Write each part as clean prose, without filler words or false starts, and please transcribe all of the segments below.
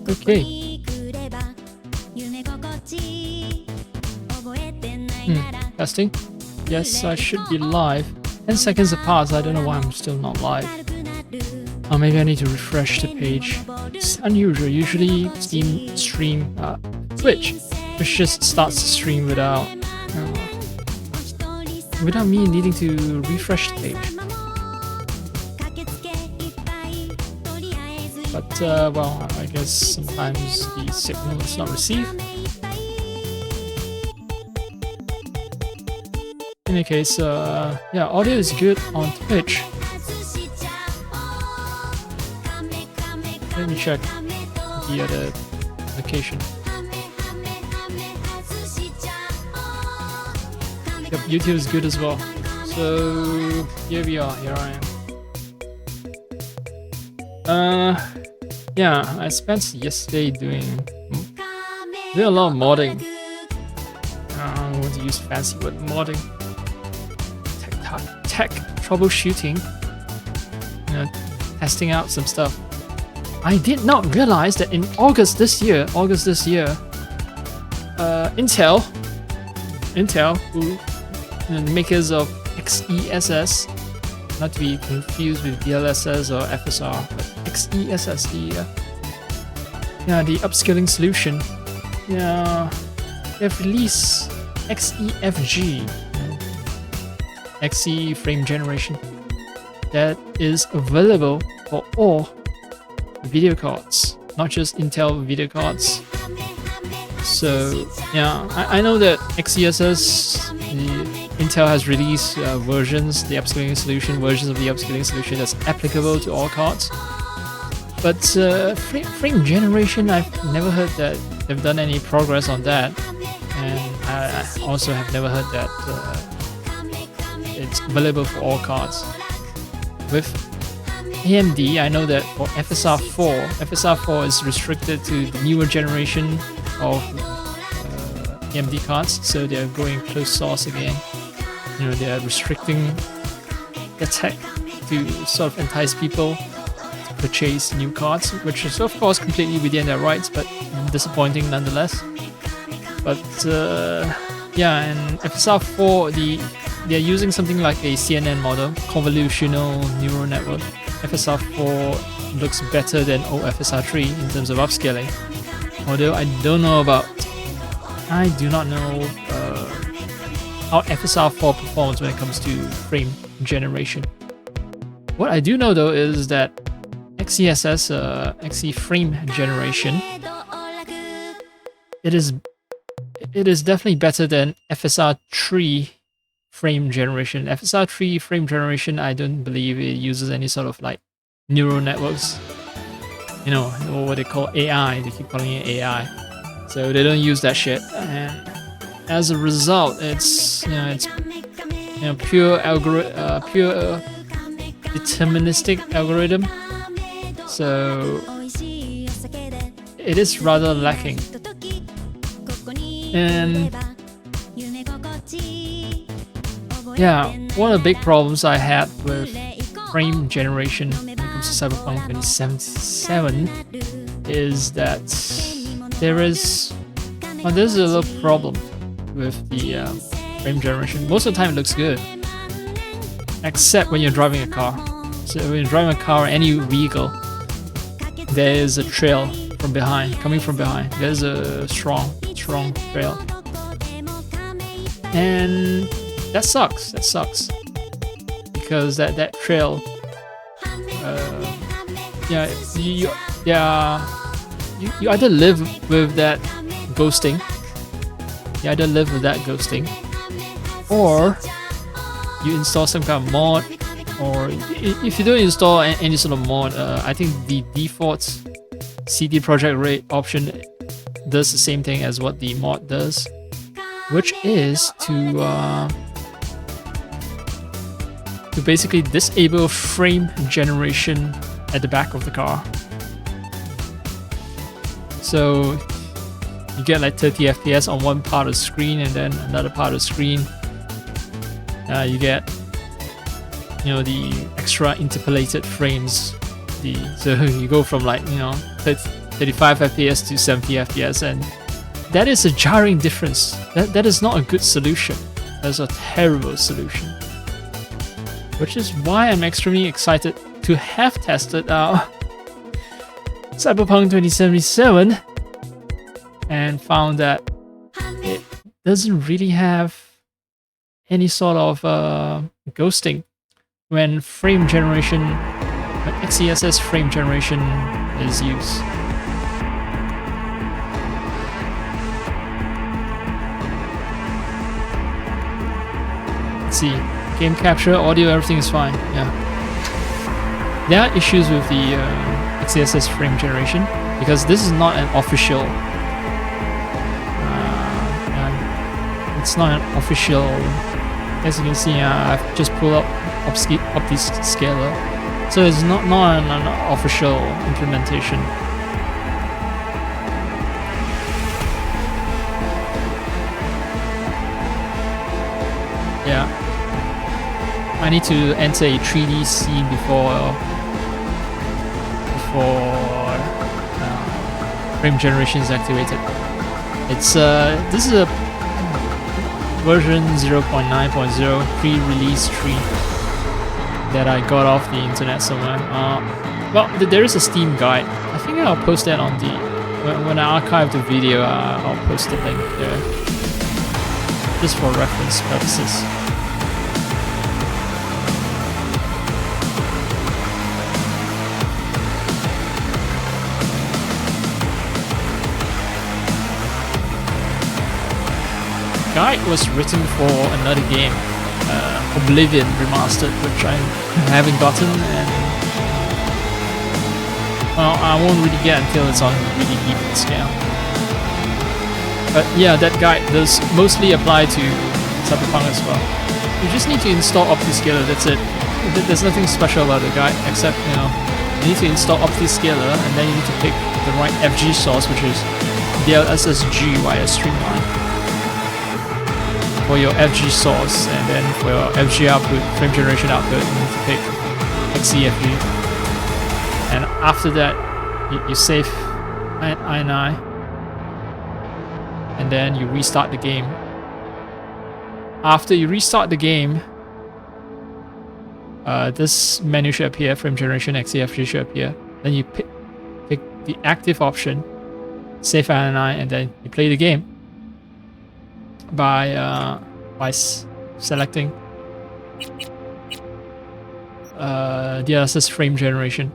Okay. Testing. Yes, I should be live. 10 seconds have passed. I don't know why I'm still not live. Or maybe I need to refresh the page. It's unusual. Usually Twitch just starts the stream without me needing to refresh the page. But well, I guess sometimes the signal is not received. In any case, yeah, audio is good on Twitch. Let me check the other location. Yep, YouTube is good as well. So here we are. Here I am. Yeah, I spent yesterday doing a lot of modding. I want to use fancy word modding. Tech troubleshooting. Testing out some stuff. I did not realize that in August this year, Intel, who the makers of XeSS, not to be confused with dlls or FSR, but XeSS, the upscaling solution. Yeah, they've released XeFG, Xe frame generation, that is available for all video cards, not just Intel video cards. So yeah, I know that XeSS, Intel has released versions of the upscaling solution that's applicable to all cards. But frame generation, I've never heard that they've done any progress on that, and I also have never heard that it's available for all cards. With AMD, I know that for FSR4 is restricted to the newer generation of AMD cards, so they're going closed source again. They're restricting the tech to sort of entice people to purchase new cards, which is of course completely within their rights, but disappointing nonetheless. But yeah, and FSR4, they're using something like a CNN model, convolutional neural network. FSR4 looks better than FSR3 in terms of upscaling. Although I do not know how FSR4 performs when it comes to frame generation. What I do know though is that XeSS, Xe frame generation, it is definitely better than FSR3 frame generation. FSR3 frame generation, I don't believe it uses any sort of like neural networks. What they call AI. They keep calling it AI. So they don't use that shit. And as a result, it's pure deterministic algorithm. So it is rather lacking. And yeah, one of the big problems I had with frame generation when it comes to Cyberpunk 2077 is that there's a little problem with the frame generation. Most of the time it looks good, except when you're driving a car. So when you're driving a car or any vehicle, there is a trail from behind, coming from behind. There's a strong trail. And that sucks. Because that trail, you either live with that ghosting, or you install some kind of mod, or if you don't install any sort of mod, I think the default CD Projekt Red option does the same thing as what the mod does, which is to basically disable frame generation at the back of the car. So you get like 30 FPS on one part of the screen, and then another part of the screen you get the extra interpolated frames, AMD. So you go from like, you know, 35 FPS to 70 FPS, and that is a jarring difference. That is not a good solution. That's a terrible solution. Which is why I'm extremely excited to have tested out Cyberpunk 2077 and found that it doesn't really have any sort of ghosting when frame generation, when XeSS frame generation is used. Let's see, game capture, audio, everything is fine. Yeah, there are issues with the XeSS frame generation because this is not an official. It's not an official. As you can see, I've just pulled up OptiScaler, so it's not an official implementation. Yeah, I need to enter a 3D scene before frame generation is activated. It's this is a version 0.9.0 pre-release tree that I got off the internet somewhere. Well, there is a Steam guide. I think I'll post that on the when I archive the video. I'll post the link there, just for reference purposes. Guide was written for another game, Oblivion Remastered, which I haven't gotten, and well, I won't really get until it's on really deep scale. But yeah, that guide does mostly apply to Cyberpunk as well. You just need to install OptiScaler, that's it. There's nothing special about the guide, except, you know, you need to install OptiScaler, and then you need to pick the right FG source, which is dlls via Streamline for your FG source, and then for your FG output, frame generation output, you need to pick XeFG. And after that, you save INI, and then you restart the game. After you restart the game, this menu should appear, frame generation, XeFG should appear. Then you pick the active option, save INI, and then you play the game by selecting dlls frame generation.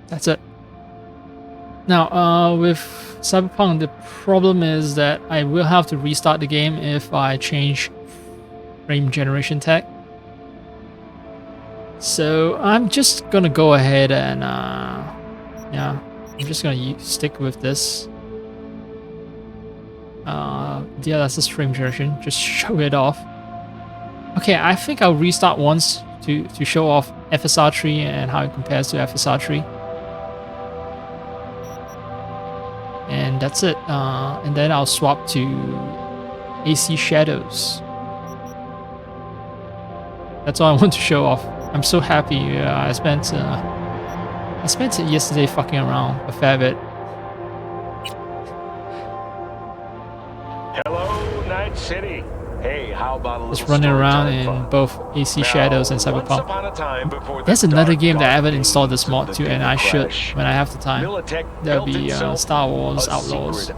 That's it. Now with Cyberpunk, the problem is that I will have to restart the game if I change frame generation tag. So I'm just gonna go ahead and yeah, I'm just gonna stick with this dlls frame generation, just show it off. Okay, I think I'll restart once to show off FSR3 and how it compares to FSR3. And that's it. And then I'll swap to AC shadows. That's all I want to show off. I'm so happy. I spent it yesterday fucking around a fair bit. Hello, Night City. Hey, how about a little just running around in both AC Shadows and Cyberpunk. There's another game that I haven't installed this mod to, and I should when I have the time. That'll be Star Wars Outlaws.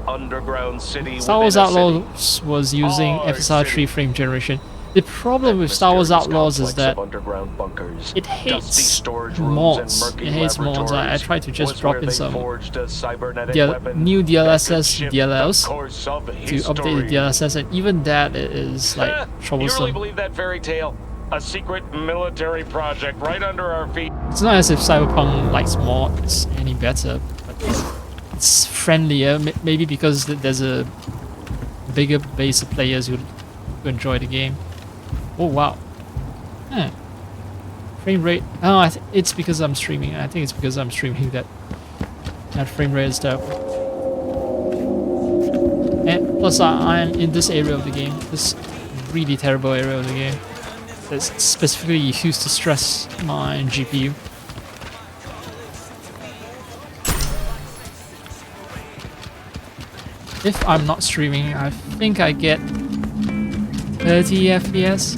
Star Wars Outlaws was using FSR3 frame generation. The problem with Star Wars Outlaws is that it hates mods. It hates mods. I tried to just drop in some new DLSS DLLs to update the DLSS, and even that is like troublesome. You really believe that fairy tale? A secret military project right under our feet. It's not as if Cyberpunk likes mods any better, but it's friendlier. Maybe because there's a bigger base of players who enjoy the game. Oh wow. Frame rate. Oh, it's because I'm streaming. I think it's because I'm streaming that frame rate is terrible. And plus, I'm in this area of the game. This really terrible area of the game. that's specifically used to stress my GPU. If I'm not streaming, I think I get 30 FPS,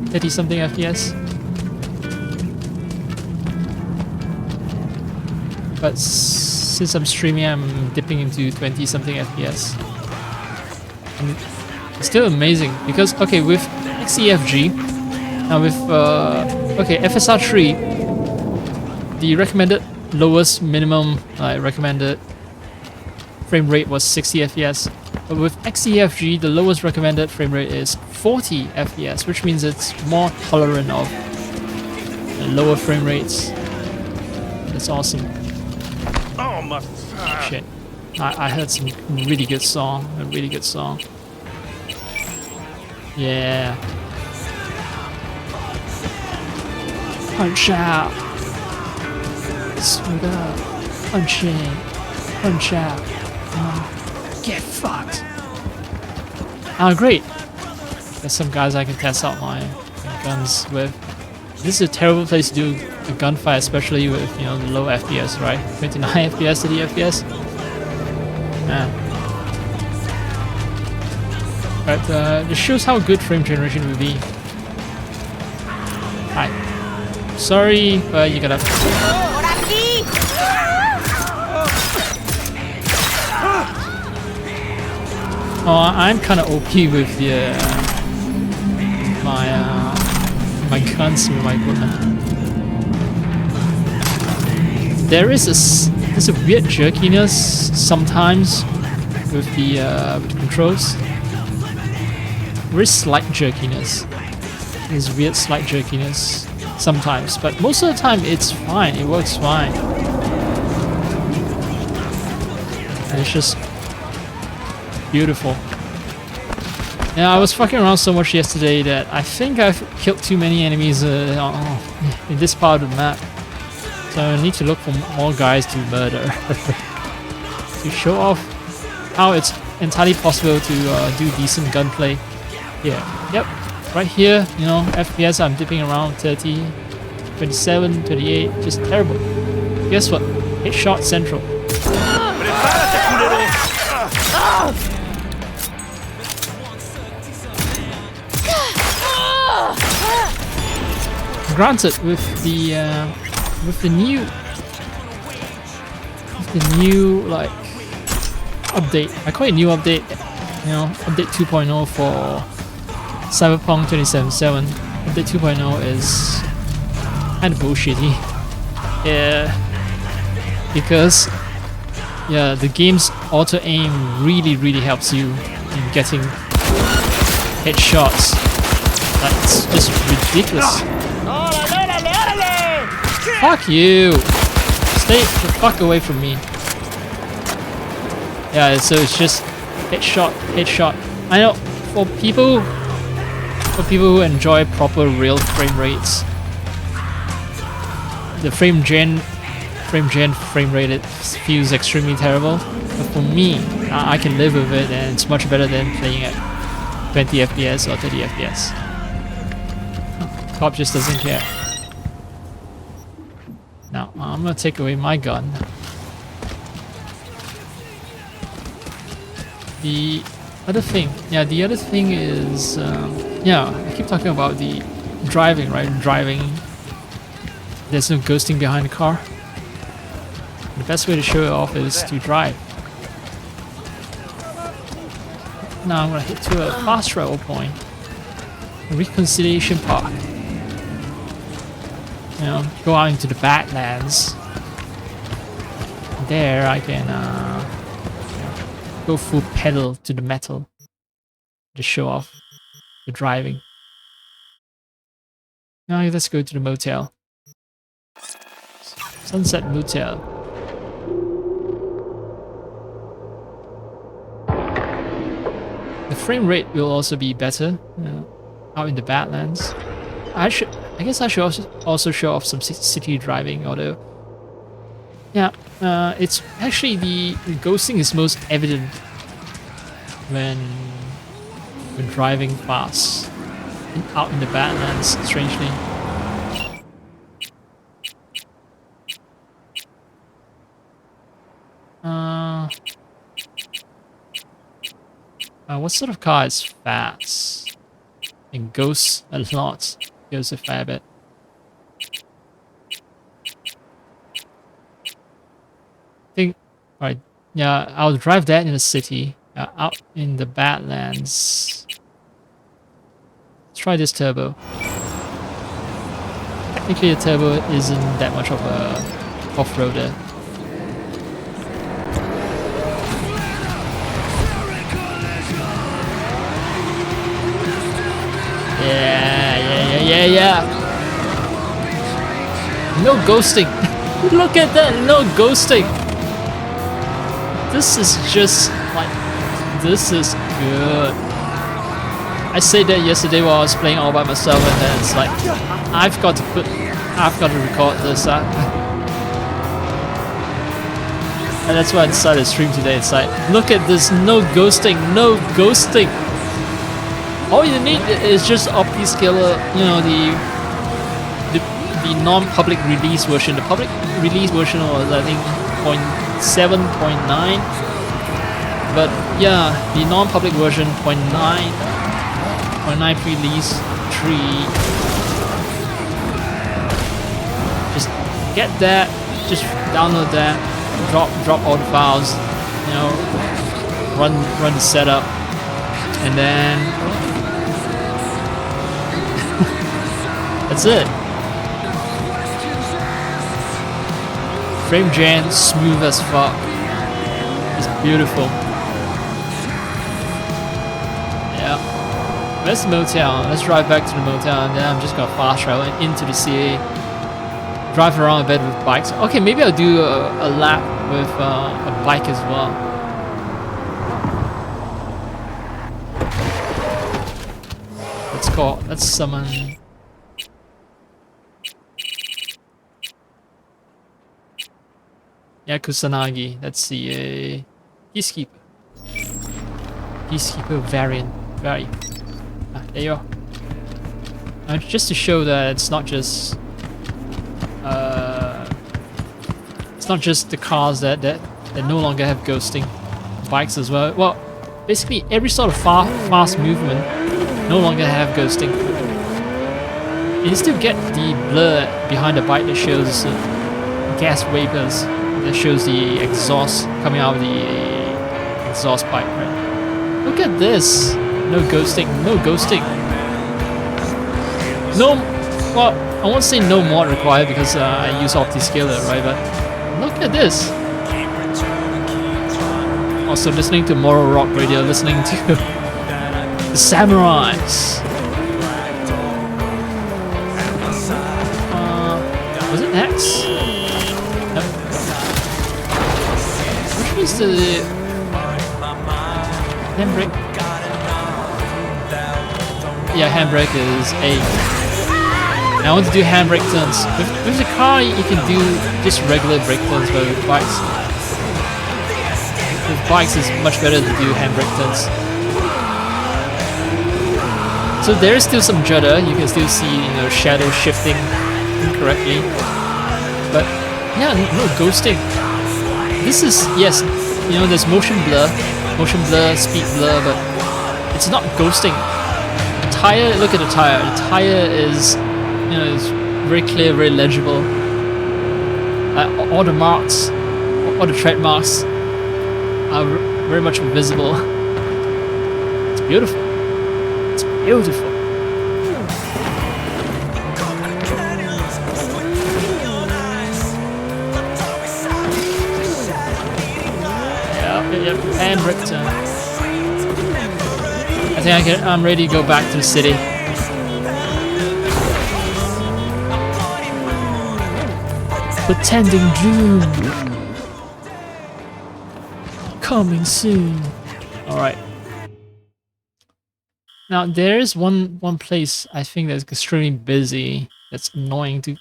30 something FPS. But since I'm streaming, I'm dipping into 20 something FPS. And it's still amazing because, okay, with XeFG, now with, okay, FSR 3, the recommended lowest minimum recommended frame rate was 60 FPS. But with XeFG, the lowest recommended frame rate is 40 FPS, which means it's more tolerant of lower frame rates. That's awesome. Oh my! Shit. I heard some really good song. A really good song. Yeah. Punch out. Sweet up. Punch in. Punch out. Get fucked. Oh, great. There's some guys I can test out my guns with. This is a terrible place to do a gunfight, especially with, you know, the low FPS, right? 29 FPS, 30 FPS. Yeah. But it shows how good frame generation will be. Hi. Sorry, but you gotta. Oh, I'm kind of OP with the my guns with my equipment. There's a weird jerkiness sometimes with the controls. Very slight jerkiness. There's weird slight jerkiness sometimes, but most of the time it's fine. It works fine. And it's just beautiful. Yeah, I was fucking around so much yesterday that I think I've killed too many enemies in this part of the map. So I need to look for more guys to murder. To show off how it's entirely possible to do decent gunplay. Yeah, yep, right here, you know, FPS I'm dipping around 30, 27, 28, just terrible. Guess what? Headshot central. Granted, with the new like update, I call it new update, you know, update 2.0 for Cyberpunk 2077. Update 2.0 is kind of bullshitty. Yeah, because yeah, the game's auto aim really helps you in getting headshots. That's just ridiculous. Fuck you! Stay the fuck away from me. Yeah, so it's just headshot. I know for people who enjoy proper real frame rates, the frame rate it feels extremely terrible. But for me, I can live with it, and it's much better than playing at 20 FPS or 30 FPS. Cop just doesn't care. Now, I'm gonna take away my gun. The other thing is, yeah, I keep talking about the driving, right? Driving. There's no ghosting behind the car. The best way to show it off is to drive. Now I'm gonna head to a fast travel point. A reconciliation park. You know, go out into the Badlands. There I can go full pedal to the metal to show off the driving. Now let's go to the motel. Sunset Motel. The frame rate will also be better out in the Badlands. I guess I should also show off some city driving, although yeah, it's actually the ghosting is most evident when driving fast. out in the Badlands, strangely. What sort of car is fast? It goes a lot. Goes a fair bit. I think, right, yeah, I'll drive that in the city. Out in the Badlands. Let's try this turbo. Technically, the turbo isn't that much of a off-roader. Yeah. No ghosting. Look at that, no ghosting. This is just like, this is good. I said that yesterday while I was playing all by myself, and then it's like, I've got to record this. And that's why I decided to stream today. It's like, look at this, no ghosting. All you need is just OptiScaler, you know, the non-public release version. The public release version was, I think, 0.7, 0.9. But yeah, the non-public version 0.9 release 3. Just get that, just download that, drop all the files, you know, run the setup, and then that's it. Frame gen, smooth as fuck. It's beautiful. Yeah. Where's the motel? Let's drive back to the motel, and then I'm just gonna fast travel into the CA. Drive around a bit with bikes. Okay, maybe I'll do a lap with a bike as well. Let's summon. Yeah, Kusanagi. That's the Peacekeeper. Peacekeeper variant. There you are. Just to show that it's not just the cars that no longer have ghosting. Bikes as well. Well, basically every sort of fast movement no longer have ghosting. You still get the blur behind the bike that shows gas vapors. That shows the exhaust coming out of the exhaust pipe, right? Look at this! No ghosting. No, well, I won't say no mod required because I use OptiScaler, right? But look at this! Also listening to Moral Rock Radio, listening to the Samurais. Was it X? No. Which was the handbrake? Yeah, handbrake is A. And I want to do handbrake turns. With the car, you can do just regular brake turns, but with bikes, it's much better to do handbrake turns. So there is still some judder. You can still see, you know, shadow shifting incorrectly. But yeah, no ghosting. This is, yes, you know, there's motion blur, speed blur, but it's not ghosting. Tire, look at the tire. The tire is, you know, it's very clear, very legible. All the marks, all the tread marks are very much visible. It's beautiful. It's beautiful. Yep, handbrake turn. I think I'm ready to go back to the city. Pretending Doom. Coming soon. Alright. Now there is one place I think that's extremely busy, that's annoying to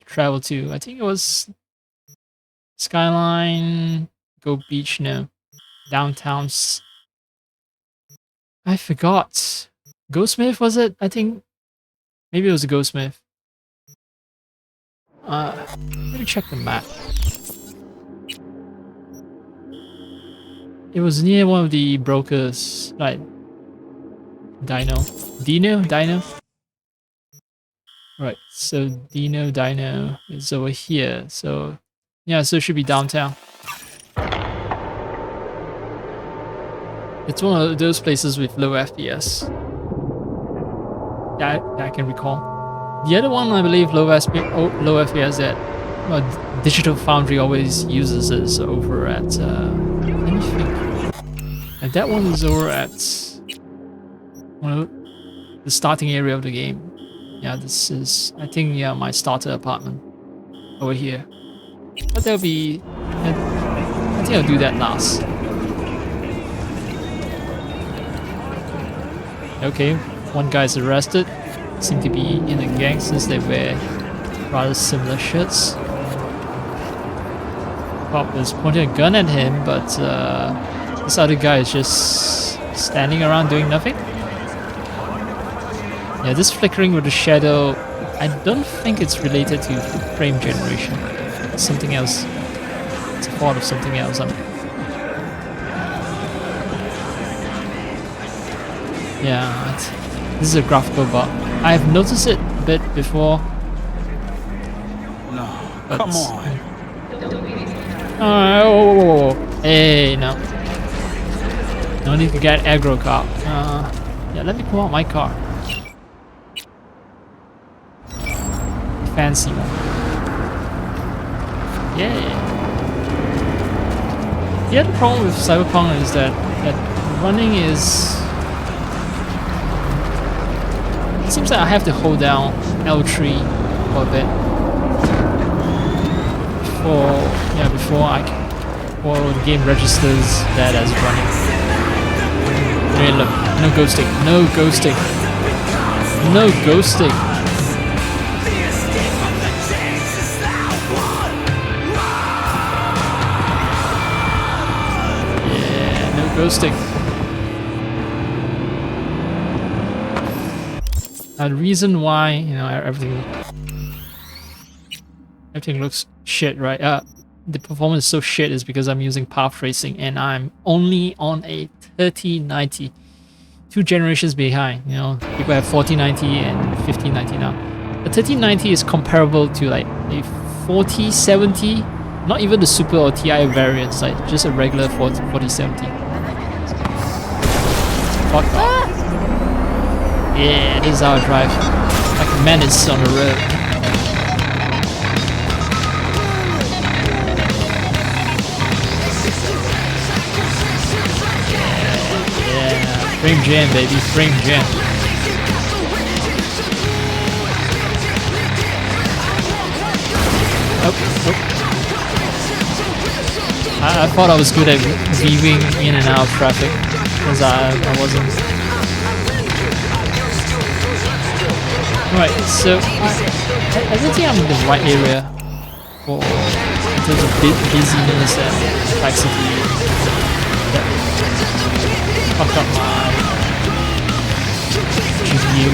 travel to. I think it was Skyline, Go Beach, no. Downtowns. I forgot Goldsmith, was it? I think maybe it was a Goldsmith. Let me check the map. It was near one of the brokers, like Dino. Right, so Dino is over here. So yeah, so it should be downtown. It's one of those places with low FPS. Yeah, I can recall. The other one, I believe, low FPS that Digital Foundry always uses is over at. Let me think. And that one is over at the starting area of the game. Yeah, this is, I think, yeah, my starter apartment over here. But there'll be, I think I'll do that last. Okay, one guy's arrested. Seem to be in a gang since they wear rather similar shirts. Cop is pointing a gun at him, but this other guy is just standing around doing nothing. Yeah, this flickering with the shadow, I don't think it's related to frame generation. It's something else. It's a part of something else. Yeah, this is a graphical bug. I've noticed it a bit before. No, come on. Oh, hey, no. No need to get aggro car. Yeah, let me pull out my car. Fancy one. Yeah. The other problem with Cyberpunk is that running is. It seems like I have to hold down L3 for a bit before the game registers that as running. Hey, look, no ghosting, no ghosting, no ghosting. Yeah, no ghosting. The reason why, you know, everything looks shit, right? The performance is so shit is because I'm using path tracing and I'm only on a 3090, 2 generations behind. You know, people have 4090 and 5090 now. The 3090 is comparable to like a 4070, not even the Super or TI variants, like just a regular 4070. Fuck off. Yeah, this is how I drive. Like a menace on the road. Yeah, frame jam, baby, frame jam. Oh. I thought I was good at weaving in and out of traffic, because I wasn't. Right, so I don't think I'm in the right area for in terms of busyness and complexity that fuck up my GPU.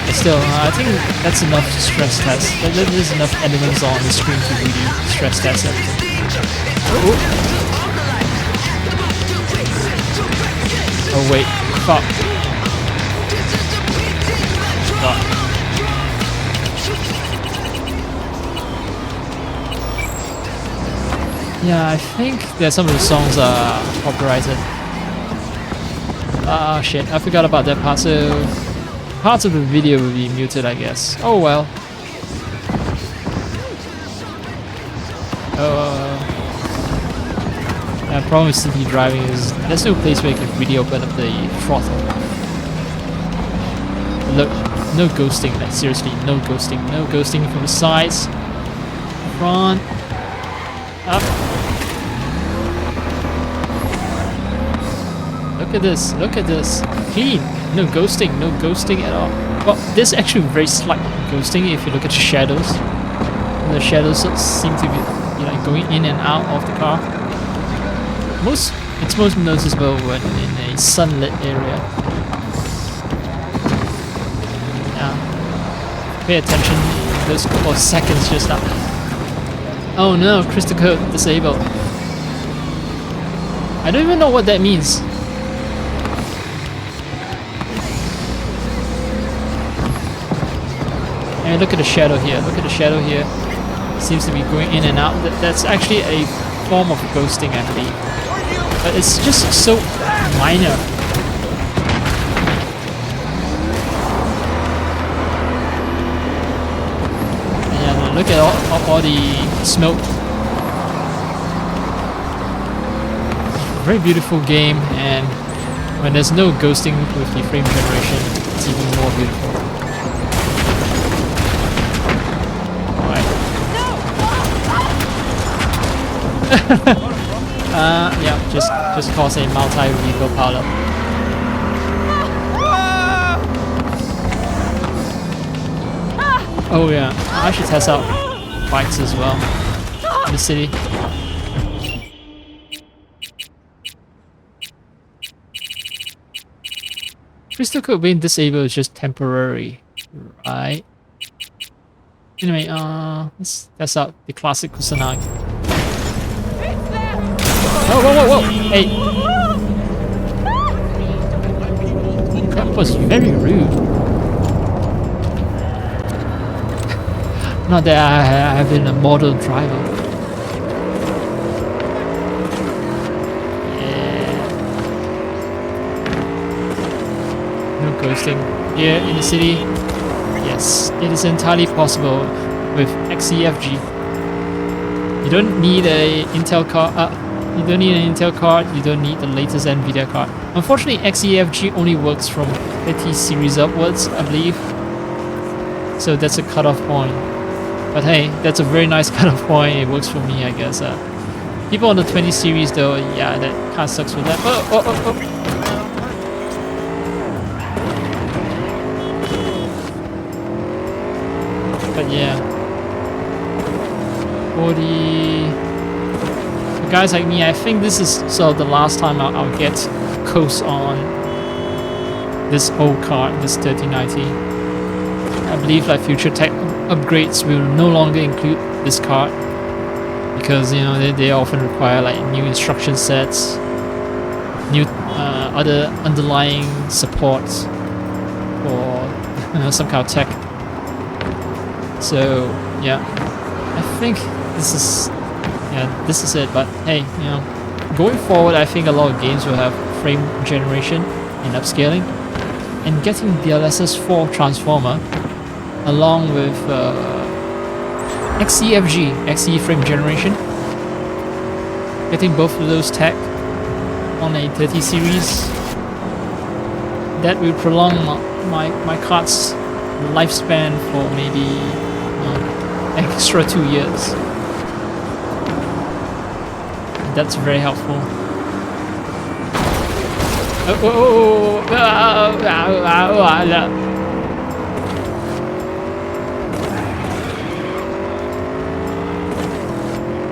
But still, I think that's enough to stress test. There's enough elements on the screen to really stress test everything. Oh wait, fuck. Yeah, I think that some of the songs are copyrighted. Ah, shit, I forgot about that part, so parts of the video will be muted, I guess. Oh well. The problem with city driving is there's no place where you can really open up the throttle. Look, no ghosting, like seriously, no ghosting. No ghosting from the sides, front, up. Look at this, clean, no ghosting at all. Well, there's actually very slight ghosting if you look at the shadows. The shadows seem to be, you know, going in and out of the car. It's most noticeable when in a sunlit area. Yeah. Pay attention in those couple of seconds just now. Oh no, crystal code disabled. I don't even know what that means. And look at the shadow here. Look at the shadow here. Seems to be going in and out. That's actually a form of ghosting, I believe. But it's just so minor. And look at all the smoke. Very beautiful game, and when there's no ghosting with the frame generation, it's even more beautiful. Alright. Yeah, just cause a multi-vehicle pileup. Oh yeah, I should test out bikes as well in the city. Crystal code being disabled is just temporary, right? Anyway, let's test out the classic Kusanagi. Whoa, whoa, whoa, whoa! Hey! That was very rude. Not that I have been a model driver. Ghosting here in the city. Yes, it is entirely possible with XeFG. You don't need a Intel card. You don't need an Intel card. You don't need the latest NVIDIA card. Unfortunately, XeFG only works from 30 series upwards, I believe. So that's a cutoff point. But hey, that's a very nice cutoff point. It works for me, I guess. People on the 20 series, though, yeah, that kind of sucks with that. Oh. But yeah, for the guys like me, I think this is sort of the last time I'll get coast on this old card, this 3090. I believe like future tech upgrades will no longer include this card because, you know, they often require like new instruction sets, new other underlying supports for some kind of tech. So yeah, I think this is it. But hey, you know, going forward, I think a lot of games will have frame generation and upscaling, and getting dlls 4 transformer along with XeFG, Xe frame generation. Getting both of those tech on a 30 series, that will prolong my card's lifespan for maybe extra 2 years. That's very helpful.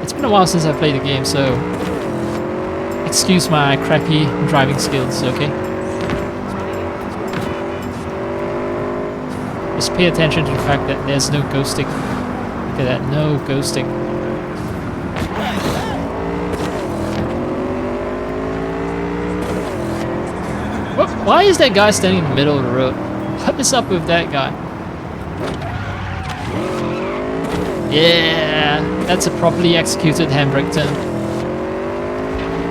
It's been a while since I played the game, so excuse my crappy driving skills, okay? Just pay attention to the fact that there's no ghosting. Look at that, no ghosting. Why is that guy standing in the middle of the road? What is up with that guy? Yeah, that's a properly executed handbrake turn.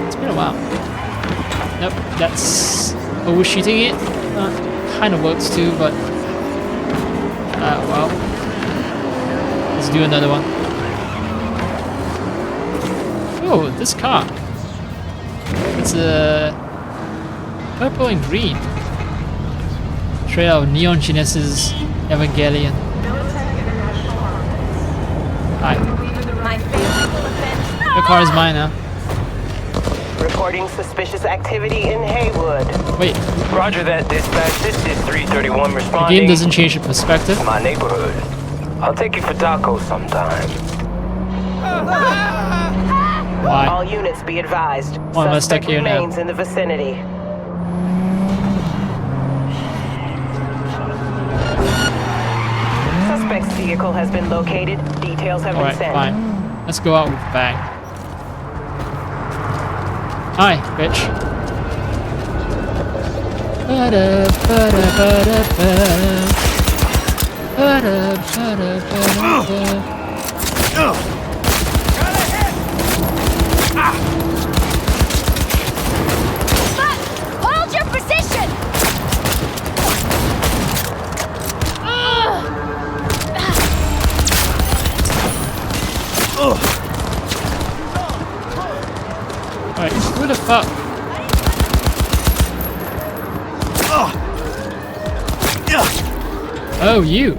It's been a while. Nope, that's overshooting it. Kind of works too, but well, let's do another one. Oh, this car. It's a purple and green. Straight out of Neon Genesis Evangelion. Hi. Your car is mine now. Reporting suspicious activity in Haywood. Wait. Roger that, dispatch. This is 331 The responding. game doesn't change the perspective. My neighborhood. I'll take you for tacos sometime. Why? All units be advised. Why am I stuck Suspect here now? remains in the vicinity. Suspect's vehicle has been located. Details have Alright, been sent. fine. Let's go out with a bang. Hi, bitch. Hold your position! Alright, who the fuck? Oh, you.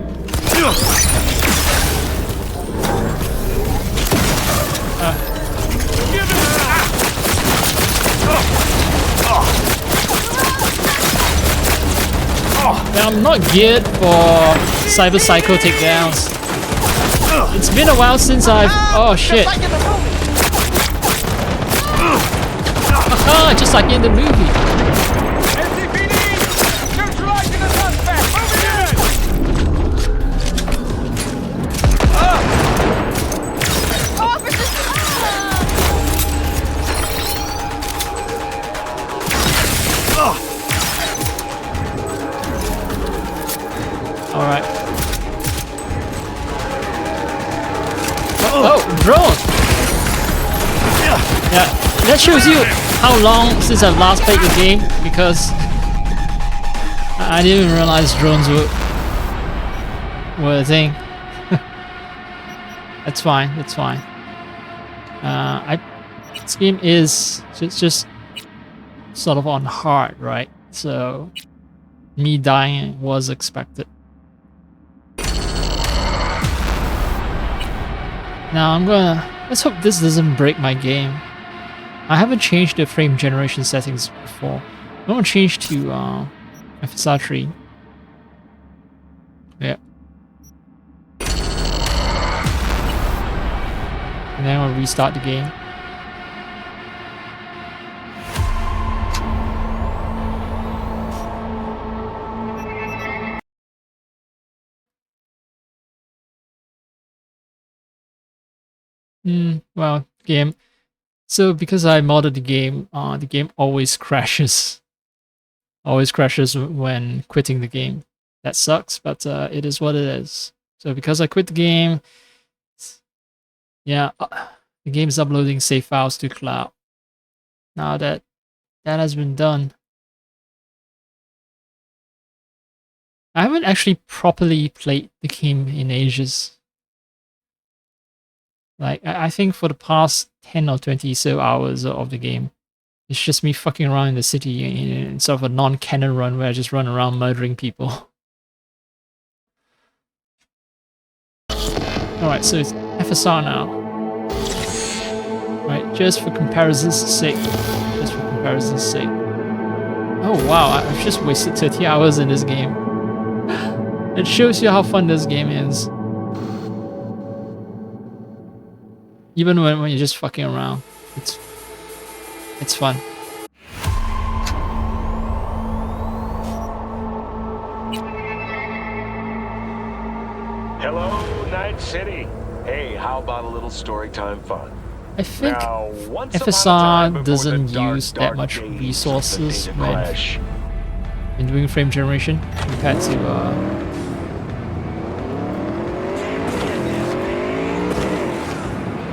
Now, I'm not geared for Cyber Psycho takedowns. It's been a while since I've... Oh, shit. Haha, just like in the movie. Neutralizing the suspect! Alright. Oh, drone! Yeah, that shows you how long since I've last played the game, because I didn't even realize drones were a thing. That's fine, that's fine. This game is just sort of on hard, right? So me dying was expected. Now let's hope this doesn't break my game. I haven't changed the frame generation settings before. I'm gonna change to FSR 3. Yeah. And then I'll restart the game. Well, game. So because I modded the game always crashes. Always crashes when quitting the game. That sucks, but it is what it is. So because I quit the game, yeah, the game is uploading save files to cloud. Now that has been done, I haven't actually properly played the game in ages. Like, I think for the past 10 or 20 so hours of the game, it's just me fucking around in the city in sort of a non-canon run where I just run around murdering people. Alright, so it's FSR now. Right, just for comparison's sake. Just for comparison's sake. Oh wow, I've just wasted 30 hours in this game. It shows you how fun this game is. Even when you're just fucking around, it's fun. Hello, Night City. Hey, how about a little story time fun? I think Now, once upon a FSR time before doesn't the dark, use that dark much days of the resources Painted when Flesh. in doing frame generation compared to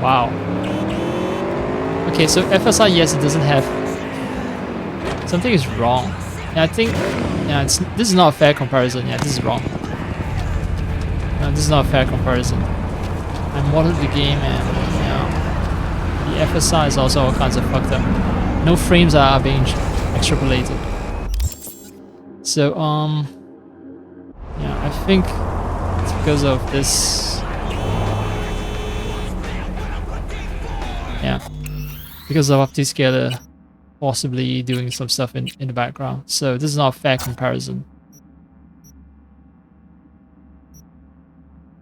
wow. Okay, so FSR, yes, it doesn't have... Something is wrong. Yeah, I think... Yeah, this is not a fair comparison. Yeah, this is wrong. No, this is not a fair comparison. I modded the game and, you know, the FSR is also all kinds of fucked up. No frames are being extrapolated. So, yeah, I think it's because of this... Yeah. Because of OptiScaler possibly doing some stuff in the background. So this is not a fair comparison.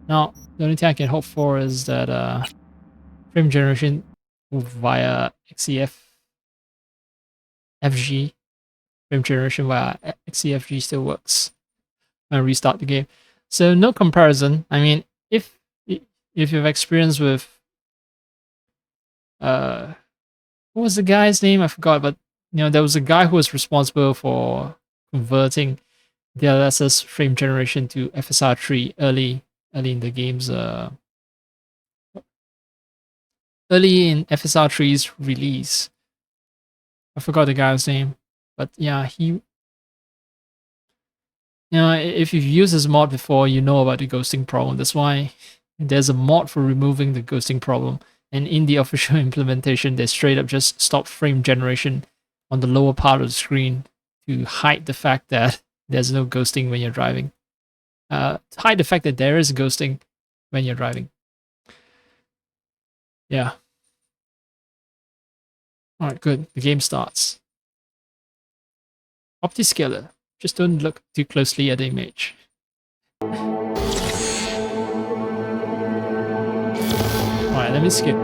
Now, the only thing I can hope for is that frame generation via XeFG. Frame generation via XeFG still works when I restart the game. So no comparison. I mean, if you've experience with what was the guy's name? I forgot, but there was a guy who was responsible for converting dlls frame generation to FSR3 early in the game's early in FSR3's release. I forgot the guy's name, but yeah, he. If you've used this mod before, you know about the ghosting problem. That's why there's a mod for removing the ghosting problem. And in the official implementation, they straight up just stop frame generation on the lower part of the screen to hide the fact that there's no ghosting when you're driving. To hide the fact that there is ghosting when you're driving. Yeah. Alright, good. The game starts. Optiscaler. Just don't look too closely at the image. Alright, let me skip.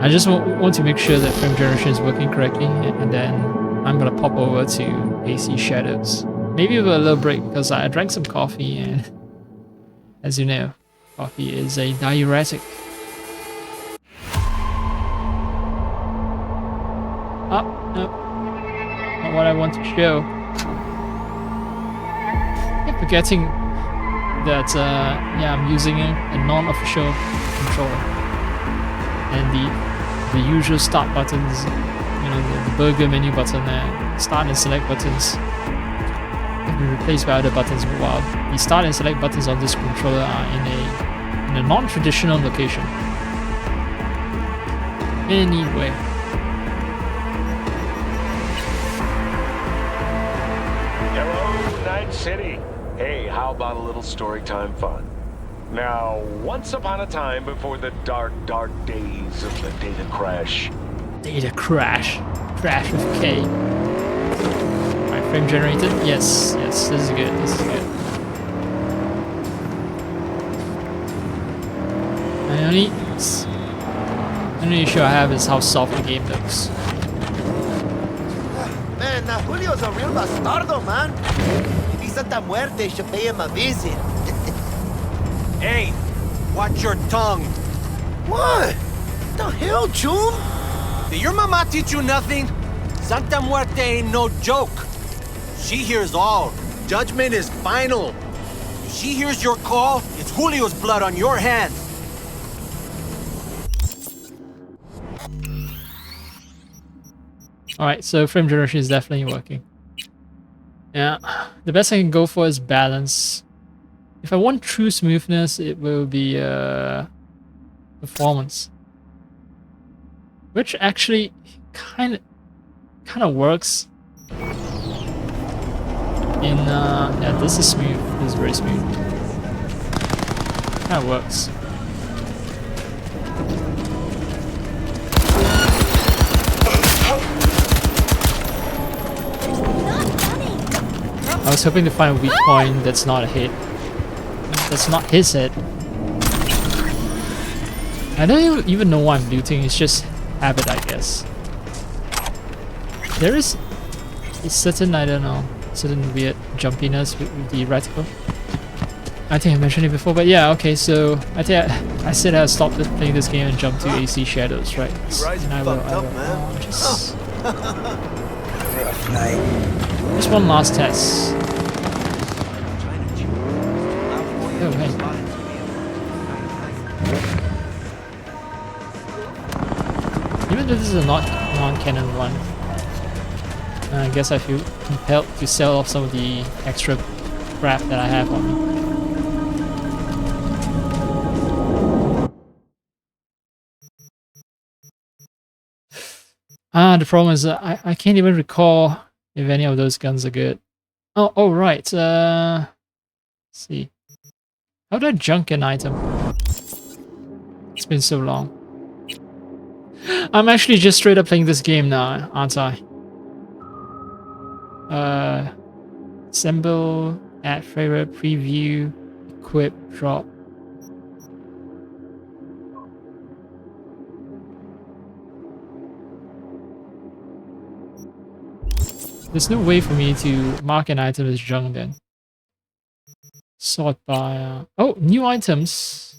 I just want to make sure that frame generation is working correctly, and then I'm gonna pop over to AC Shadows. Maybe with a little break because I drank some coffee, and as you know, coffee is a diuretic. Oh, no. Not what I want to show. I'm forgetting that, yeah, I'm using a non-official controller. And the usual start buttons, the burger menu button there, start and select buttons have been replaced by other buttons, while the start and select buttons on this controller are in a non-traditional location. In a neat way. Hello, Night City. Hey, how about a little storytime fun? Now, once upon a time before the dark, dark days of the data crash. Data crash. Crash with K. Alright, frame generated? Yes, this is good, this is good. And the only issue I have is how soft the game looks. Man, now Julio's a real bastardo, man. If he's Santa Muerte, you should pay him a visit. Hey, watch your tongue. What? The hell, June? Did your mama teach you nothing? Santa Muerte ain't no joke. She hears all. Judgment is final. If she hears your call, it's Julio's blood on your hands. Alright, so frame generation is definitely working. Yeah, the best I can go for is balance. If I want true smoothness, it will be performance, which actually kind of works. In yeah, this is smooth. This is very smooth. Kind of works. I was hoping to find a weak point that's not a hit. That's not his hit. I don't even know why I'm looting, it's just habit, I guess. There is a certain, I don't know, certain weird jumpiness with the reticle. I think I mentioned it before, but yeah, okay, so I think I said I stopped playing this game and jumped to AC Shadows, right? And I will just... Just one last test. Oh, hey. Even though this is a non-canon run, I guess I feel compelled to sell off some of the extra crap that I have on me. The problem is I can't even recall if any of those guns are good. Oh right. Let's see. How do I junk an item? It's been so long. I'm actually just straight up playing this game now, aren't I? Assemble, add favorite, preview, equip, drop. There's no way for me to mark an item as junk then. Sort by... oh, new items.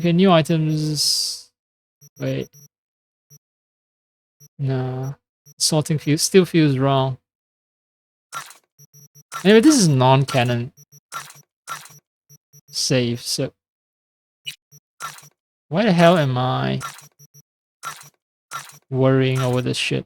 Okay, new items... Wait. Nah. Sorting still feels wrong. Anyway, this is non-canon save, so... Why the hell am I worrying over this shit?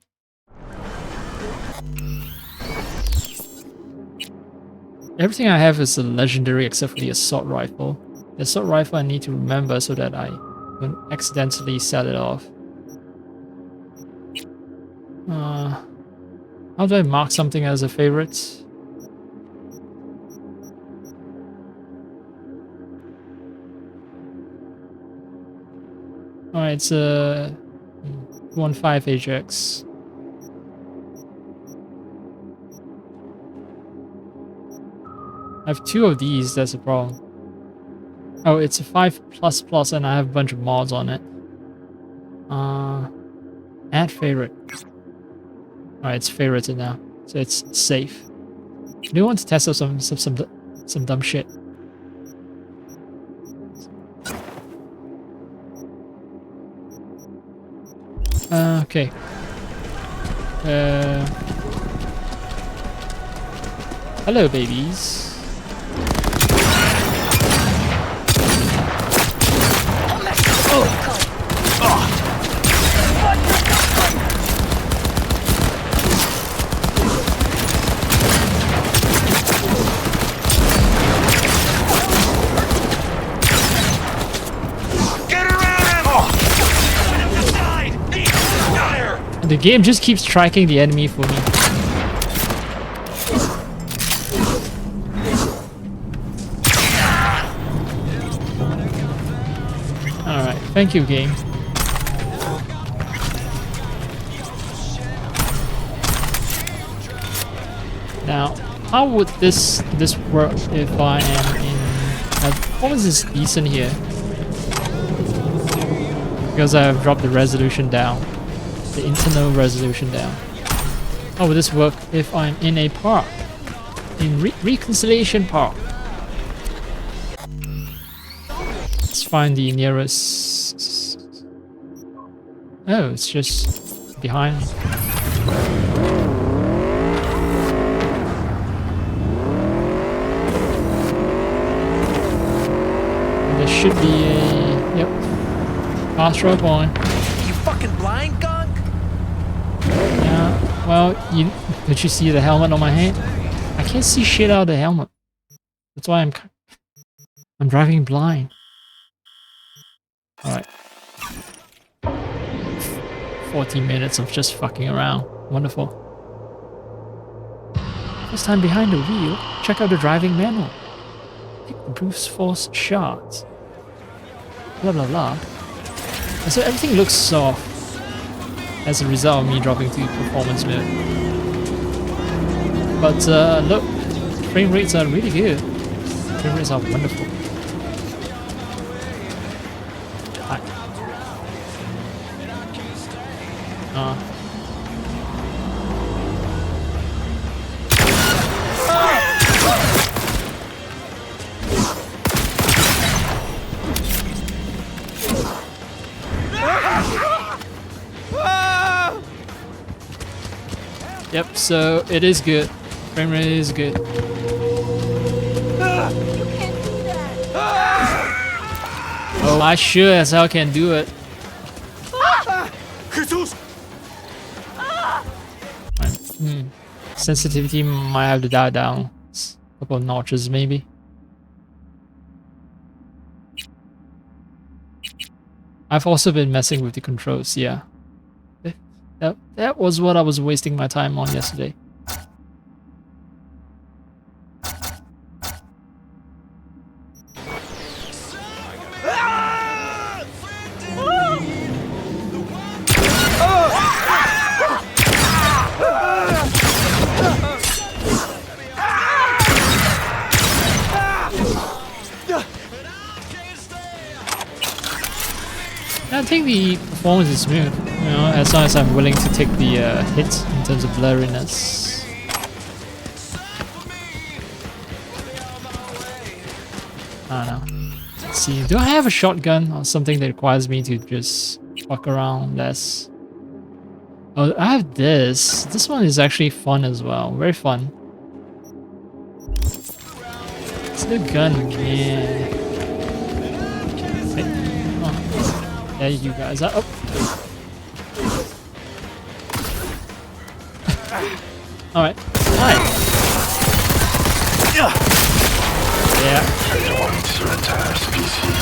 Everything I have is a legendary except for the assault rifle. The assault rifle I need to remember so that I don't accidentally sell it off. How do I mark something as a favorite? Alright, it's a 215 Ajax. I have 2 of these, that's a problem. Oh, it's a 5++ and I have a bunch of mods on it. Add favorite. Alright, it's favorited now, so it's safe. I do want to test out some dumb shit. Okay. Hello, babies. The game just keeps tracking the enemy for me. Alright, thank you, game. Now, how would this work if I am in... performance is decent here. Because I have dropped the resolution down. The internal resolution down. How would this work if I'm in a park? In Reconciliation Park. Let's find the nearest... Oh, it's just behind me. There should be a... yep. Fast road point. You fucking blind, Gunk? Yeah, well, did you see the helmet on my head? I can't see shit out of the helmet. That's why I'm driving blind. Alright. 14 minutes of just fucking around. Wonderful. First time behind the wheel, check out the driving manual. Pick the brute force shots. Blah blah blah. And so everything looks soft as a result of me dropping to performance mode. But look, frame rates are really good. Frame rates are wonderful. Hi. Yep, so it is good. Frame rate is good. Oh, I sure as hell can do it. Sensitivity might have to dial down a couple of notches, maybe. I've also been messing with the controls, yeah. That was what I was wasting my time on yesterday. I think the performance is smooth, you know, as long as I'm willing to take the hits in terms of blurriness. Let's see. Do I have a shotgun or something that requires me to just fuck around less? Oh, I have this. This one is actually fun as well. Very fun. It's the gun again. Hey. Oh. There you guys are. Oh. Alright. Hi. Yeah. Joins your entire species.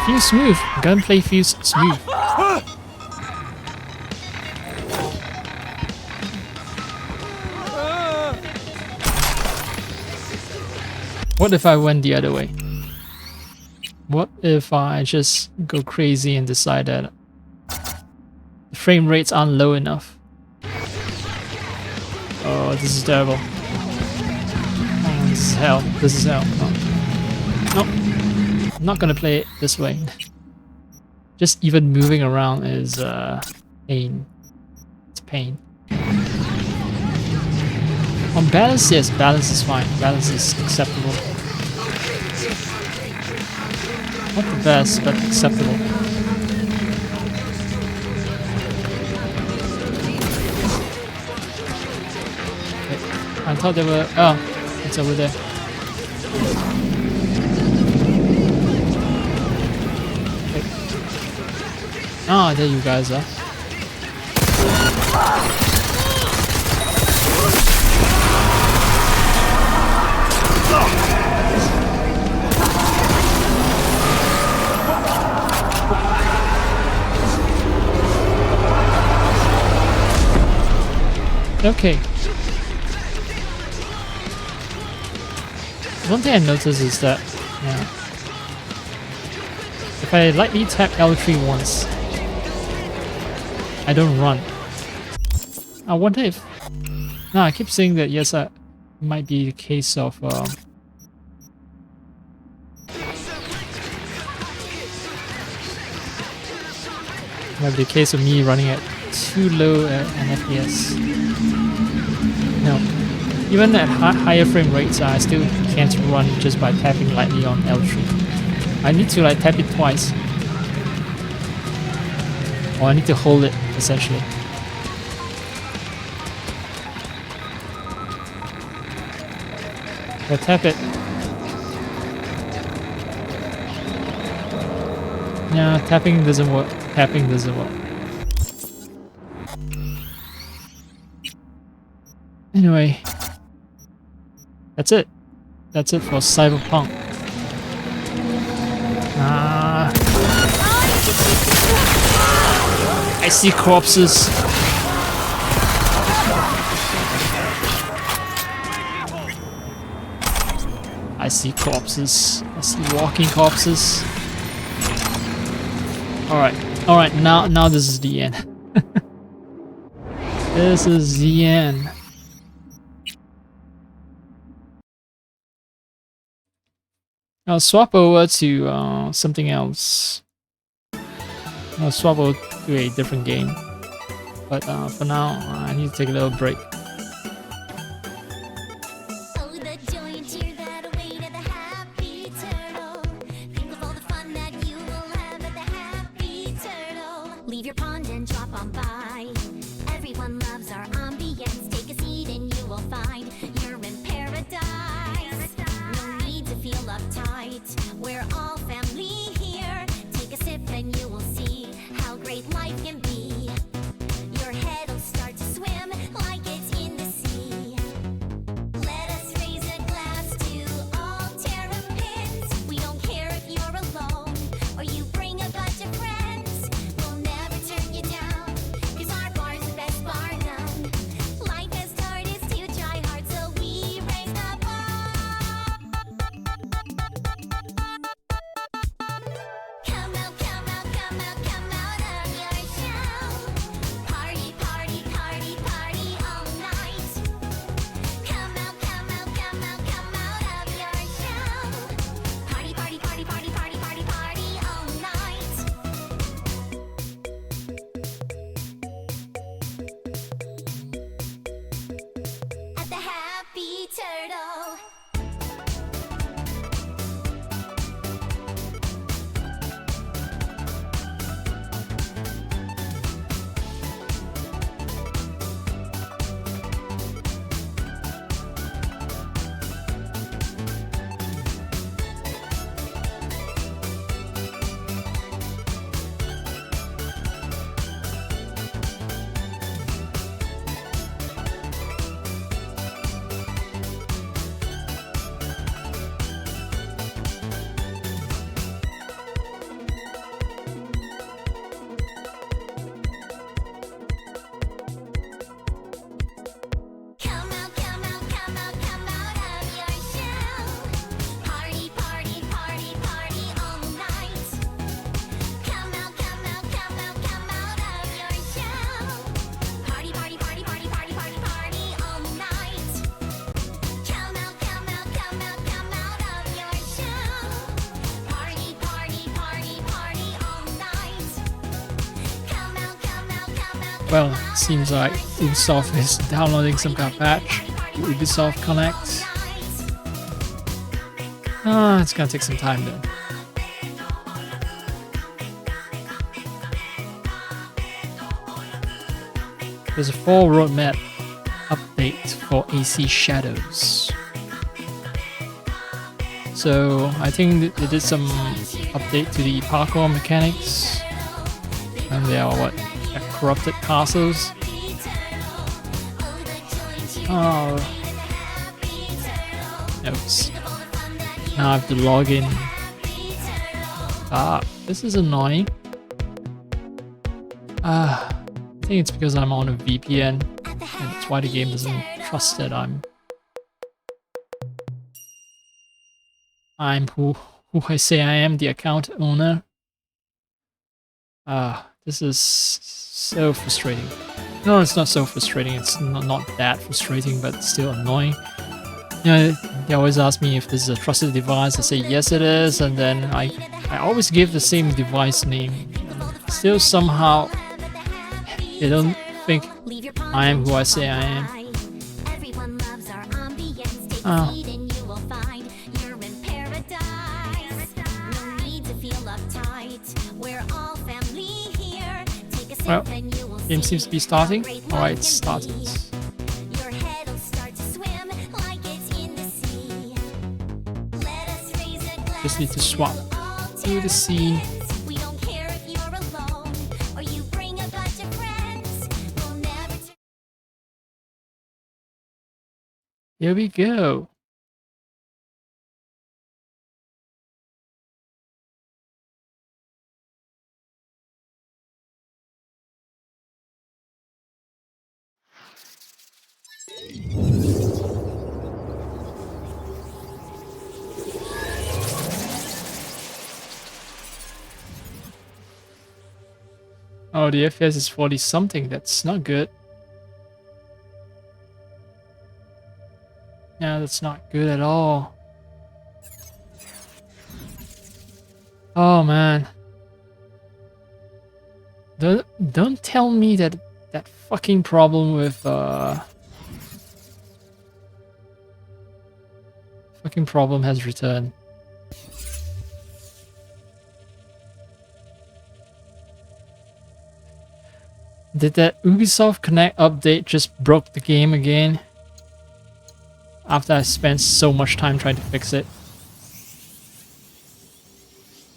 Feels smooth. Gunplay feels smooth. What if I went the other way? What if I just go crazy and decide that the frame rates aren't low enough? Oh, this is terrible. Oh, this is hell. This is hell. No. I'm not gonna play it this way. Just even moving around is pain. It's pain. On balance, yes, balance is fine. Balance is acceptable. Not the best, but acceptable. Wait, I thought they were... Oh, it's over there. Wait. Ah, there you guys are. Okay. One thing I noticed is that, yeah, if I lightly tap L3 once, I don't run. I wonder if... No, I keep saying that, yes, it might be the case of... might be the case of me running at too low an FPS. No, even at higher frame rates, I still can't run just by tapping lightly on L3. I need to like tap it twice, or I need to hold it essentially. If I tap it, yeah, tapping doesn't work. Tapping doesn't work. Anyway, that's it. That's it for Cyberpunk. I see corpses. I see corpses. I see walking corpses. Alright, now this is the end. This is the end. I'll swap over to something else. I'll swap over to a different game. But for now, I need to take a little break. Leave your pond and drop on by. Everyone loves our ambience. Take a seat and you will find you're in paradise. No need to feel uptight. We're all family here. Take a sip and you will see how great life can be. Your head'll start to swim like it's in the sea. Let us raise a glass to Come out, come out, come out, come out of your shell. Party, party, party, party all night. Come out, come out, come out, come out of your shell. Party, party, party, party, party, party, party all night. Come out, come out, come out, come out of your shell. Party, party, party, party all night. Come out, come out, come out. Well, seems like Ubisoft is downloading some kind of patch. Ubisoft Connect. It's gonna take some time though. There's a full roadmap update for AC Shadows. So I think they did some update to the parkour mechanics. And they are what? Corrupted castles. Oh. Oops. Now I have to log in. This is annoying. I think it's because I'm on a VPN. And that's why the game doesn't trust that I'm who I say I am, the account owner. This is so frustrating. No, it's not so frustrating. It's not that frustrating, but still annoying. You know, they always ask me if this is a trusted device. I say yes, it is, and then I always give the same device name. Still, somehow, they don't think I am who I say I am. Everyone loves our ambience. Take a Oh. seat and you will find you're in paradise. No need to feel uptight. We're all family here. Take a sip Well, and you will game see seems to be how starting. great Alright, love it's can started. be. Your head'll start to swim like it's in the sea. Let us raise a glass Just need to swap all to the scene. terrorists. We don't care if you're alone or you bring a bunch of friends. We'll never Here we go. Oh, the FPS is 40 something. That's not good. Yeah, that's not good at all. Oh man. Don't tell me that fucking problem with fucking problem has returned. Did that Ubisoft Connect update just broke the game again? After I spent so much time trying to fix it.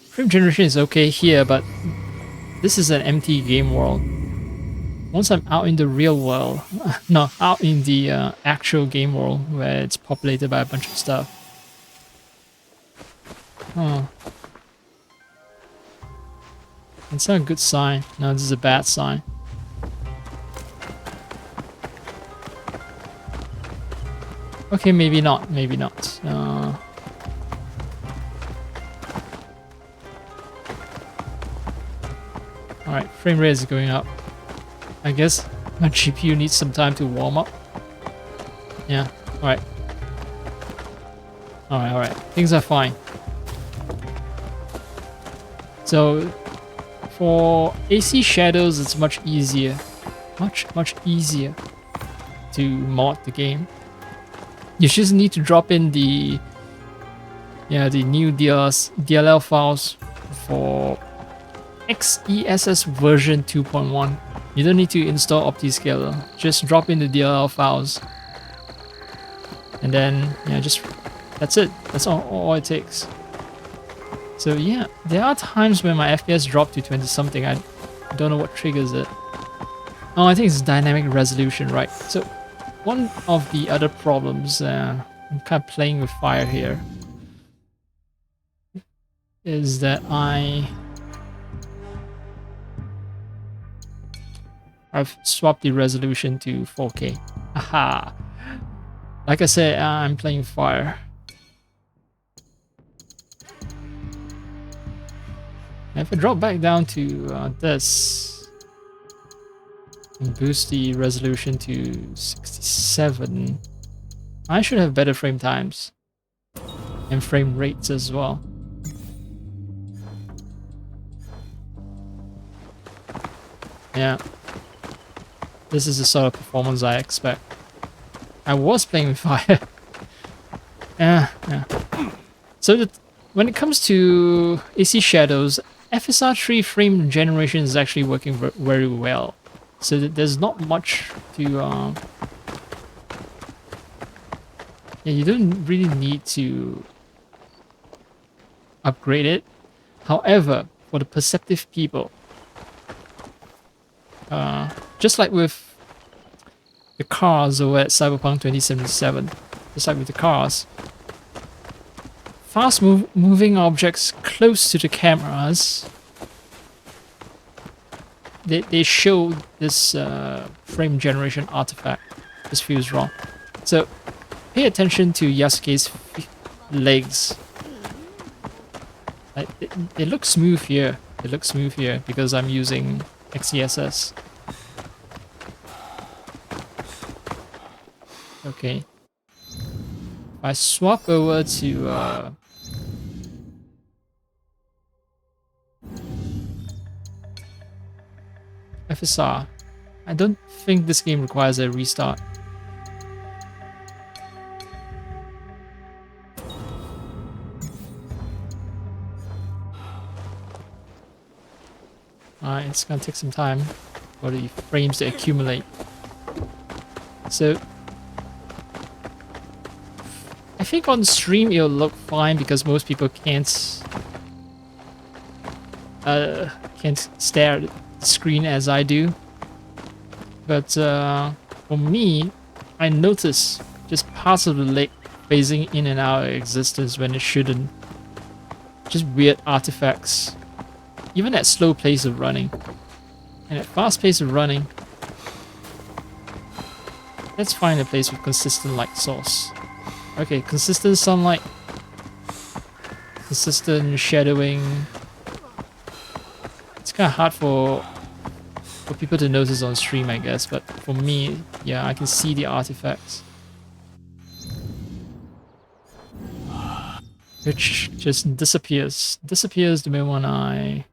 Frame generation is okay here, but this is an empty game world. Once I'm out in the real world, no, out in the actual game world where it's populated by a bunch of stuff. Oh. It's not a good sign. No, this is a bad sign. Okay, maybe not, maybe not. Alright, frame rate is going up. I guess my GPU needs some time to warm up. Yeah, alright. Alright. Things are fine. So, for AC Shadows, it's much easier. Much easier to mod the game. You just need to drop in the new DLL files for XeSS version 2.1. You don't need to install OptiScaler. Just drop in the DLL files, and then that's it. That's all it takes. So yeah, there are times when my FPS drop to 20 something. I don't know what triggers it. Oh, I think it's dynamic resolution, right? So one of the other problems, I'm kind of playing with fire here, is that I've swapped the resolution to 4K. Aha! Like I said, I'm playing fire. If I drop back down to this and boost the resolution to 67, I should have better frame times and frame rates as well. Yeah, this is the sort of performance I expect. I was playing with fire. Yeah. So when it comes to AC Shadows, FSR3 frame generation is actually working very well. So there's not much to... yeah, you don't really need to upgrade it. However, for the perceptive people, just like with the cars over at Cyberpunk 2077, just like with the cars, fast moving objects close to the cameras, they show this frame generation artifact. This feels wrong. So pay attention to Yasuke's legs. Like, they look smooth here. They look smooth here because I'm using XeSS. Okay. If I swap over to FSR, I don't think this game requires a restart. Alright, it's gonna take some time for the frames to accumulate. So I think on stream it'll look fine because most people can't stare at the screen as I do. But for me, I notice just parts of the leg phasing in and out of existence when it shouldn't. Just weird artifacts. Even at slow pace of running. And at fast pace of running, let's find a place with consistent light source. Okay, consistent sunlight, consistent shadowing. It's kind of hard for people to notice on stream, I guess, but for me, yeah, I can see the artifacts. Which just disappears. Disappears the moment I...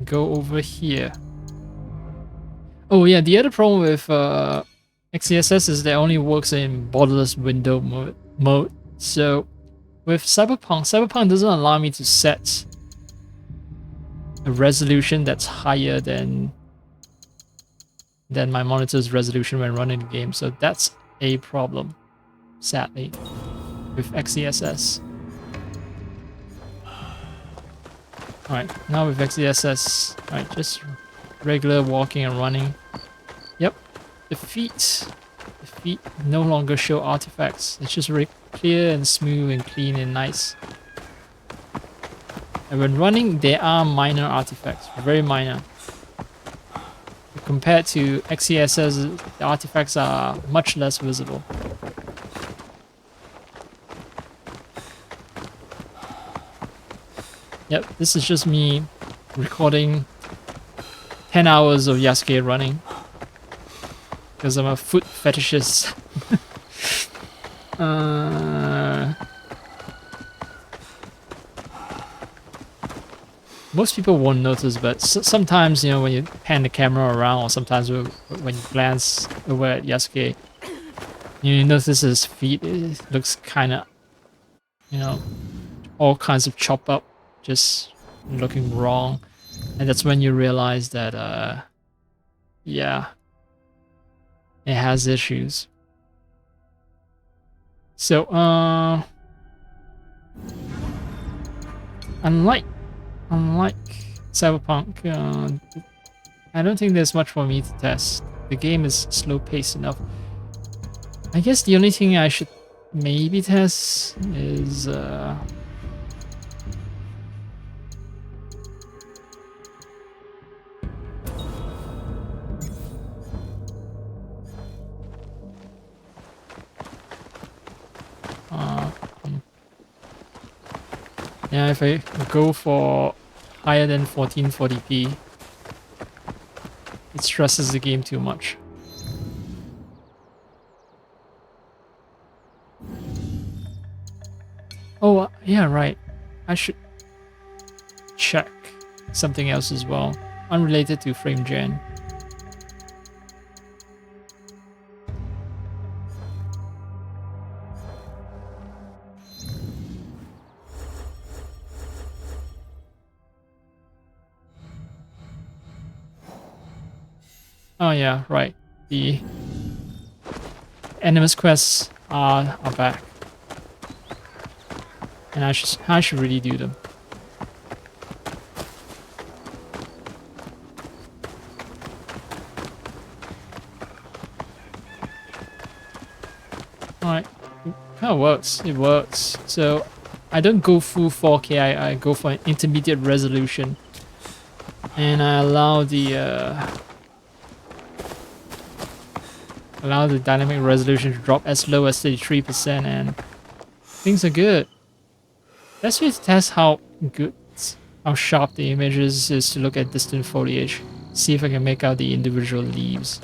go over here. Oh yeah, the other problem with XeSS is that it only works in borderless window mode. So with Cyberpunk doesn't allow me to set a resolution that's higher than my monitor's resolution when running the game. So that's a problem, sadly, with XeSS. Alright, now with XeSS, alright, just regular walking and running. Yep, the feet no longer show artifacts. It's just very clear and smooth and clean and nice. And when running, there are minor artifacts, very minor. Compared to XeSS, the artifacts are much less visible. Yep, this is just me recording 10 hours of Yasuke running. Because I'm a foot fetishist. most people won't notice, but sometimes, you know, when you pan the camera around, or sometimes when you glance over at Yasuke, you notice his feet looks kind of, you know, all kinds of chopped up, just looking wrong. And that's when you realize that, yeah, it has issues. So, unlike Cyberpunk, I don't think there's much for me to test. The game is slow paced enough. I guess the only thing I should maybe test is yeah, if I go for higher than 1440p, it stresses the game too much. Oh, yeah, right. I should check something else as well, unrelated to frame gen. Oh yeah, right. The Animus quests are back. And I should really do them. Alright. Kinda works. It works. So I don't go full 4K, I go for an intermediate resolution. And I allow the dynamic resolution to drop as low as 33%, and things are good. Best way to test how sharp the image is to look at distant foliage. See if I can make out the individual leaves.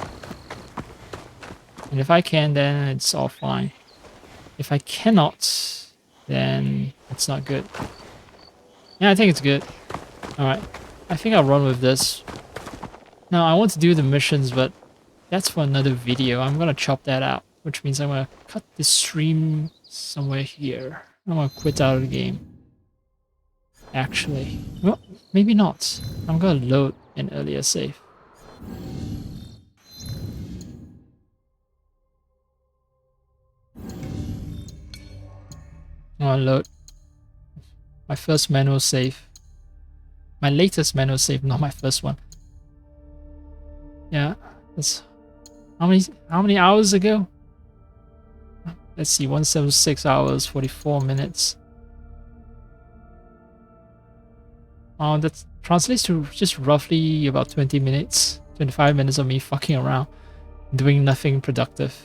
And if I can, then it's all fine. If I cannot, then it's not good. Yeah, I think it's good. Alright, I think I'll run with this. Now, I want to do the missions, but that's for another video. I'm gonna chop that out, which means I'm gonna cut the stream somewhere here. I'm gonna quit out of the game. Actually, well, maybe not. I'm gonna load an earlier save. I'm gonna load my first manual save. My latest manual save, not my first one. Yeah, that's how many hours ago? Let's see, 176 hours, 44 minutes. That translates to just roughly about 20 minutes, 25 minutes of me fucking around, doing nothing productive.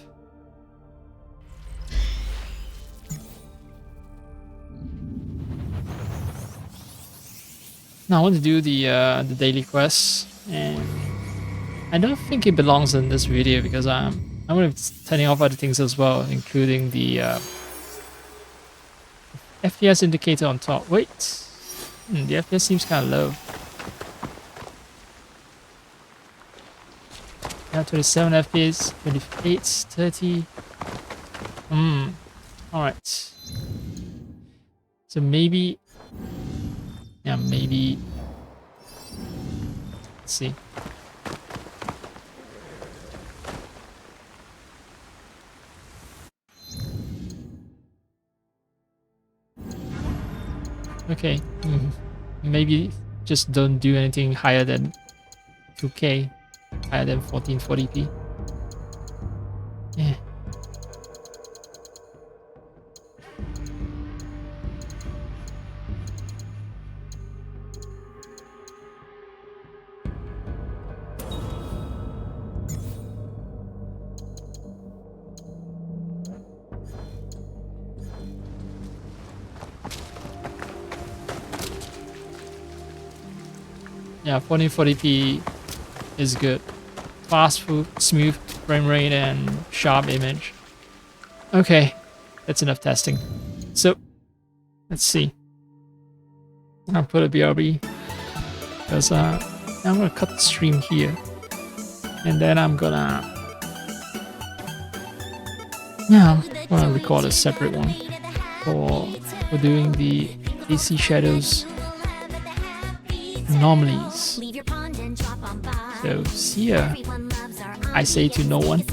Now I want to do the daily quests, and I don't think it belongs in this video because I'm going to be turning off other things as well, including the FPS indicator on top. Wait, the FPS seems kind of low. Yeah, 27 FPS, 28, 30. Alright. So maybe... yeah, maybe... let's see. Okay, maybe just don't do anything higher than 2K, higher than 1440p. Yeah. Yeah, 1440p is good. Fast, smooth frame rate and sharp image. Okay, that's enough testing. So, let's see. I'll put a BRB. because I'm gonna cut the stream here, and then I'm gonna record a separate one for doing the AC shadows anomalies. So see ya, I say to no one.